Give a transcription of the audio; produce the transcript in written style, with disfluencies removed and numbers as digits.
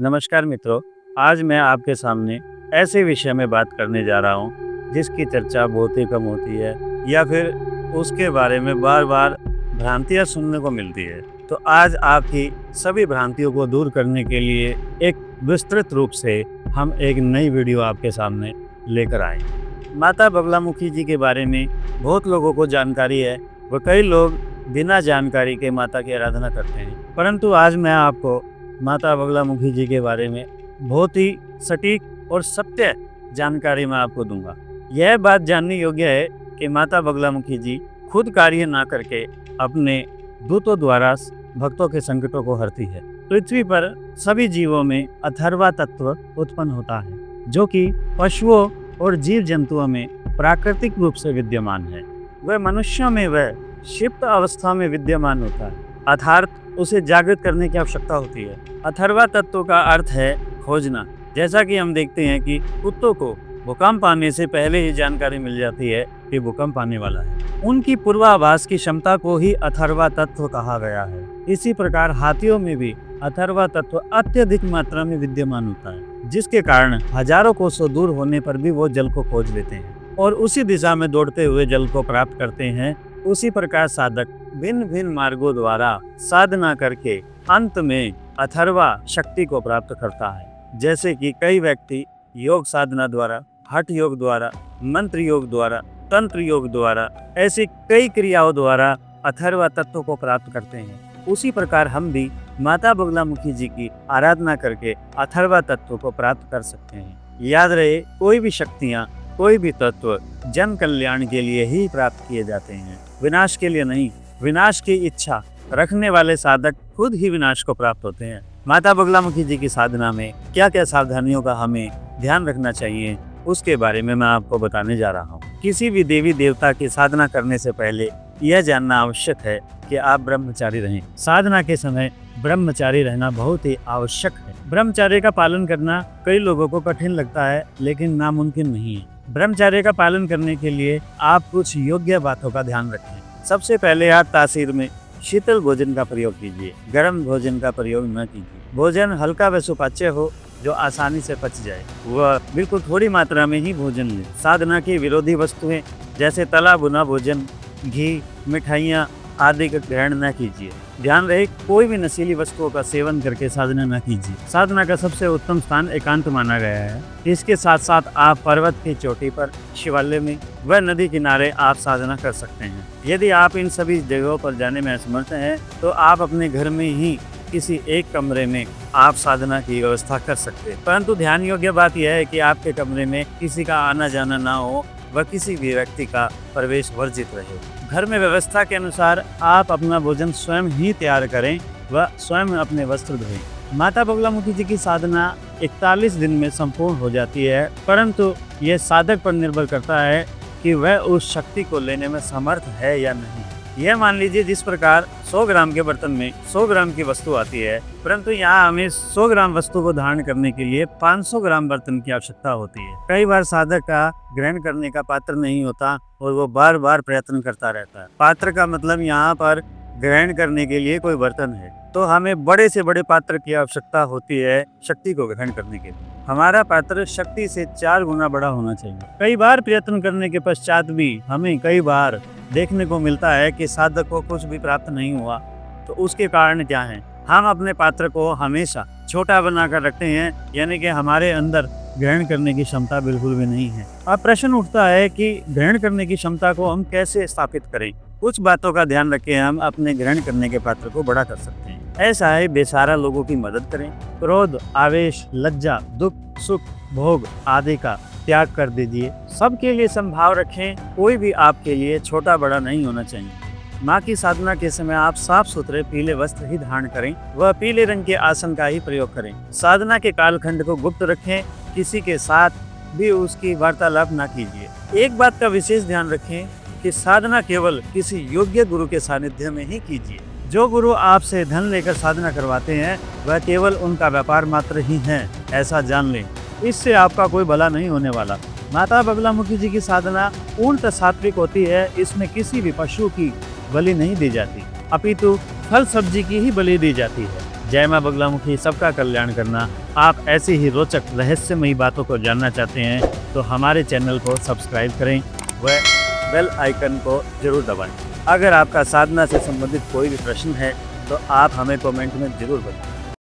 नमस्कार मित्रों, आज मैं आपके सामने ऐसे विषय में बात करने जा रहा हूँ जिसकी चर्चा बहुत ही कम होती है या फिर उसके बारे में बार बार भ्रांतियाँ सुनने को मिलती है। तो आज आपकी सभी भ्रांतियों को दूर करने के लिए एक विस्तृत रूप से हम एक नई वीडियो आपके सामने लेकर आए। माता बगलामुखी जी के बारे में बहुत लोगों को जानकारी है व कई लोग बिना जानकारी के माता की आराधना करते हैं, परंतु आज मैं आपको माता बगलामुखी जी के बारे में बहुत ही सटीक और सत्य जानकारी मैं आपको दूंगा। यह बात जानने योग्य है कि माता बगलामुखी जी खुद कार्य ना करके अपने दूतों द्वारा भक्तों के संकटों को हरती है। पृथ्वी पर सभी जीवों में अथर्वा तत्व उत्पन्न होता है जो कि पशुओं और जीव जंतुओं में प्राकृतिक रूप से विद्यमान है। वह मनुष्यों में वह क्षिप्त अवस्था में विद्यमान होता है, अर्थात उसे जागृत करने की आवश्यकता होती है। अथर्वा तत्व का अर्थ है खोजना। जैसा कि हम देखते हैं कि कुत्तों को भूकंप आने से पहले ही जानकारी मिल जाती है कि भूकंप आने वाला है। उनकी पूर्वाभास की क्षमता को ही अथर्वा तत्व कहा गया है। इसी प्रकार हाथियों में भी अथर्वा तत्व अत्यधिक मात्रा में विद्यमान होता है, जिसके कारण हजारों कोसों दूर होने पर भी वो जल को खोज लेते हैं और उसी दिशा में दौड़ते हुए जल को प्राप्त करते हैं। उसी प्रकार साधक भिन्न भिन्न मार्गों द्वारा साधना करके अंत में अथर्वा शक्ति को प्राप्त करता है। जैसे कि कई व्यक्ति योग साधना द्वारा, हठ योग द्वारा, मंत्र योग द्वारा, तंत्र योग द्वारा, ऐसी कई क्रियाओं द्वारा अथर्वा तत्व को प्राप्त करते हैं। उसी प्रकार हम भी माता बगलामुखी जी की आराधना करके अथर्वा तत्व को प्राप्त कर सकते हैं। याद रहे, कोई भी शक्तियाँ, कोई भी तत्व जन कल्याण के लिए ही प्राप्त किए जाते हैं, विनाश के लिए नहीं। विनाश की इच्छा रखने वाले साधक खुद ही विनाश को प्राप्त होते हैं। माता बगलामुखी जी की साधना में क्या क्या सावधानियों का हमें ध्यान रखना चाहिए, उसके बारे में मैं आपको बताने जा रहा हूँ। किसी भी देवी देवता की साधना करने से पहले यह जानना आवश्यक है कि आप ब्रह्मचारी रहें। साधना के समय ब्रह्मचारी रहना बहुत ही आवश्यक है। ब्रह्मचर्य का पालन करना कई लोगों को कठिन लगता है, लेकिन नामुमकिन नहीं है। ब्रह्मचर्य का पालन करने के लिए आप कुछ योग्य बातों का ध्यान रखें। सबसे पहले आप तासीर में शीतल भोजन का प्रयोग कीजिए, गर्म भोजन का प्रयोग न कीजिए। भोजन हल्का व सुपाच्य हो जो आसानी से पच जाए। वह बिल्कुल थोड़ी मात्रा में ही भोजन लें। साधना की विरोधी वस्तुएं जैसे तला भुना भोजन, घी, मिठाइयाँ आदि का ग्रहण न कीजिए। ध्यान रहे, कोई भी नशीली वस्तुओं का सेवन करके साधना न कीजिए। साधना का सबसे उत्तम स्थान एकांत माना गया है। इसके साथ साथ आप पर्वत की चोटी पर, शिवालय में व नदी किनारे आप साधना कर सकते हैं। यदि आप इन सभी जगहों पर जाने में असमर्थ हैं तो आप अपने घर में ही किसी एक कमरे में आप साधना की व्यवस्था कर सकते हैं। परंतु ध्यान योग्य बात यह है कि आपके कमरे में किसी का आना जाना ना हो व किसी भी व्यक्ति का प्रवेश वर्जित रहे। घर में व्यवस्था के अनुसार आप अपना भोजन स्वयं ही तैयार करें व स्वयं अपने वस्त्र धोएं। माता बगलामुखी जी की साधना 41 दिन में संपूर्ण हो जाती है, परंतु यह साधक पर निर्भर करता है कि वह उस शक्ति को लेने में समर्थ है या नहीं। यह मान लीजिए, जिस प्रकार 100 ग्राम के बर्तन में 100 ग्राम की वस्तु आती है, परंतु यहाँ हमें 100 ग्राम वस्तु को धारण करने के लिए 500 ग्राम बर्तन की आवश्यकता होती है। कई बार साधक का ग्रहण करने का पात्र नहीं होता और वो बार बार प्रयत्न करता रहता है। पात्र का मतलब यहाँ पर ग्रहण करने के लिए कोई बर्तन है, तो हमें बड़े से बड़े पात्र की आवश्यकता होती है शक्ति को ग्रहण करने के लिए। हमारा पात्र शक्ति से 4 गुना बड़ा होना चाहिए। कई बार प्रयत्न करने के पश्चात भी हमें कई बार देखने को मिलता है कि साधक को कुछ भी प्राप्त नहीं हुआ, तो उसके कारण क्या है? हम अपने पात्र को हमेशा छोटा बनाकर रखते हैं, यानी कि हमारे अंदर ग्रहण करने की क्षमता बिल्कुल भी नहीं है। अब प्रश्न उठता है कि ग्रहण करने की क्षमता को हम कैसे स्थापित करें। कुछ बातों का ध्यान रखें, हम अपने ग्रहण करने के पात्र को बड़ा कर सकते हैं। ऐसा है, बेसहारा लोगों की मदद करें। क्रोध, आवेश, लज्जा, दुख, सुख, भोग आदि का त्याग कर दीजिए। सबके लिए संभाव रखें, कोई भी आपके लिए छोटा बड़ा नहीं होना चाहिए। माँ की साधना के समय आप साफ सुथरे पीले वस्त्र ही धारण करें, वह पीले रंग के आसन का ही प्रयोग करें। साधना के कालखंड को गुप्त रखें, किसी के साथ भी उसकी वार्तालाप न कीजिए। एक बात का विशेष ध्यान रखें कि साधना केवल किसी योग्य गुरु के सानिध्य में ही कीजिए। जो गुरु आपसे धन लेकर साधना करवाते हैं वह केवल उनका व्यापार मात्र ही है, ऐसा जान लें। इससे आपका कोई भला नहीं होने वाला। माता बगलामुखी जी की साधना पूर्णतः सात्विक होती है। इसमें किसी भी पशु की बलि नहीं दी जाती, अपितु फल सब्जी की ही बलि दी जाती है। जय माँ बगलामुखी, सबका कल्याण करना। आप ऐसी ही रोचक रहस्यमयी बातों को जानना चाहते हैं तो हमारे चैनल को सब्सक्राइब करें व बेल आइकन को जरूर दबाएं। अगर आपका साधना से संबंधित कोई भी प्रश्न है तो आप हमें कमेंट में ज़रूर बताएं।